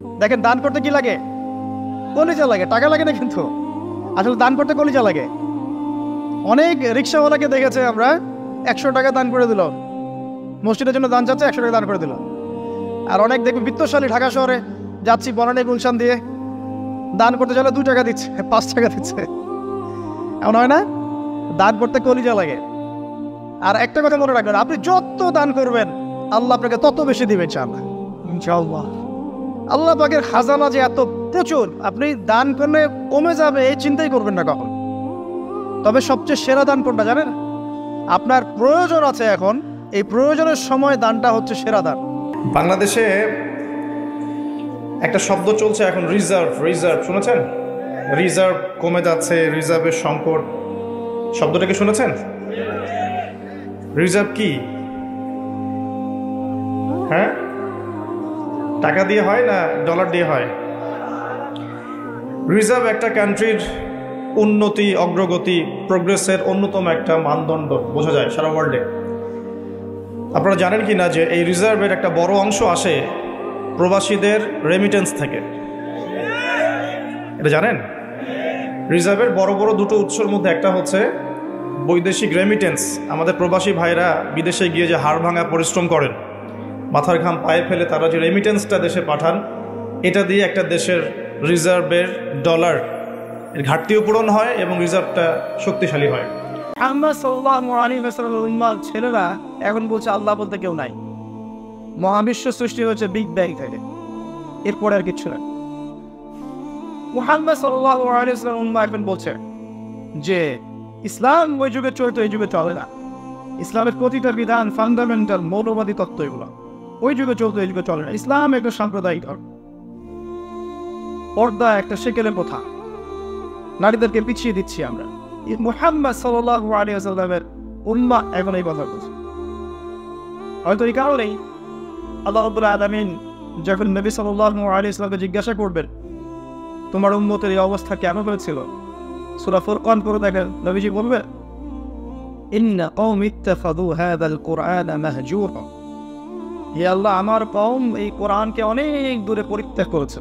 দেখেন দান করতে কি লাগে? কলিজা লাগে, টাকা লাগে না কিন্তু। আসলে দান করতে কলিজা লাগে। অনেক রিক্সাওয়ালাকে দেখেছে আমরা 100 টাকা দান করে দিল, মসজিদের জন্য দান চাচ্ছে, 100 টাকা দান করে দিল। আর অনেক দেখবেন বিত্তশালী ঢাকা শহরে যাচ্ছি বনানী গুলশান দিয়ে দান করতে চলে 2 টাকা দিচ্ছে, 5 টাকা দিচ্ছে। এমন হয় না? দান করতে কলিজা লাগে। আর একটা কথা মনে রাখবেন, আপনি যত দান করবেন আল্লাহ আপনাকে তত বেশি দিবে ইনশাআল্লাহ। ইনশাআল্লাহ আল্লাহ পাকের খাজানা যে এত প্রচুর, আপনি দান করলে কমে যাবে এই চিন্তাই করবেন না কখন। তবে সবচেয়ে সেরা দান কোনটা জানেন? আপনার প্রয়োজন আছে এখন, এই প্রয়োজনের সময় দানটা হচ্ছে সেরা দান। বাংলাদেশে একটা শব্দ চলছে এখন, রিজার্ভ। রিজার্ভ শুনেছেন? রিজার্ভ কমে যাচ্ছে, রিজার্ভের সংকট। শব্দটাকে শুনেছেন? রিজার্ভ কি? হ্যাঁ, টাকা দিয়ে হয় না ডলার দিয়ে হয়? রিজার্ভ একটা কান্ট্রির উন্নতি, অগ্রগতি, প্রোগ্রেসের অন্যতম একটা মানদণ্ড বোঝা যায় সারা ওয়ার্ল্ডে। আপনারা জানেন কি না যে এই রিজার্ভের একটা বড় অংশ আসে প্রবাসীদের রেমিটেন্স থেকে? এটা জানেন? রিজার্ভের বড় বড় দুটো উৎসের মধ্যে একটা হচ্ছে বৈদেশিক রেমিটেন্স। আমাদের প্রবাসী ভাইরা বিদেশে গিয়ে যে হাড় ভাঙা পরিশ্রম করেন, মাথার ঘাম পায়ে ফেলে তারা যে রেমিটেন্সটা দেশে পাঠান, এটা দিয়ে একটা দেশের রিজার্ভের ডলার এর ঘাটতিও পূরণ হয় এবং রিজার্ভটা শক্তিশালী হয়। মুহাম্মদ সাল্লাল্লাহু আলাইহি ওয়াসাল্লাম ছেলেরা এখন বলছে আল্লাহ বলতে কেউ নাই। মহাবিশ্ব সৃষ্টি হয়েছে বিগ ব্যাং থেকে, এরপরে আর কিছু না। মুহাম্মদ সাল্লাল্লাহু আলাইহি ওয়াসাল্লাম এখন বলছে যে ইসলাম ওই যুগে চলতো, এই যুগে চলে না। ইসলামের প্রতিটা বিধান ফান্ডামেন্টাল মৌলবাদী তত্ত্ব, এগুলো ওই যুগে চলতো, এই যুগে চলে না। ইসলাম একটা সাম্প্রদায়িক ধর্ম। পর্দা একটা সেকেলের কথা, নারীদেরকে পিছিয়ে দিচ্ছি আমরা। মুহাম্মদ সাল্লাল্লাহু আলাইহি ওয়াসাল্লামের উম্মাহ এখন এই কথা বলছে। হয়তো এই কারণেই আল্লাহ রাব্বুল আলামিন যখন নবী সাল্লাল্লাহু আলাইহি ওয়াসাল্লামকে জিজ্ঞাসা করবেন তোমার উম্মতের এই অবস্থা কেন হয়েছিল, সূরা ফুরকান পড়ে দেখেন, নবীজি বলবেন ইন্না কওমি ইত্তাখাযু হাযাল কুরআনা মাহজুরা। হে আল্লাহ, আমার কওম এই কোরআনকে অনেক দূরে পরিত্যাগ করেছে।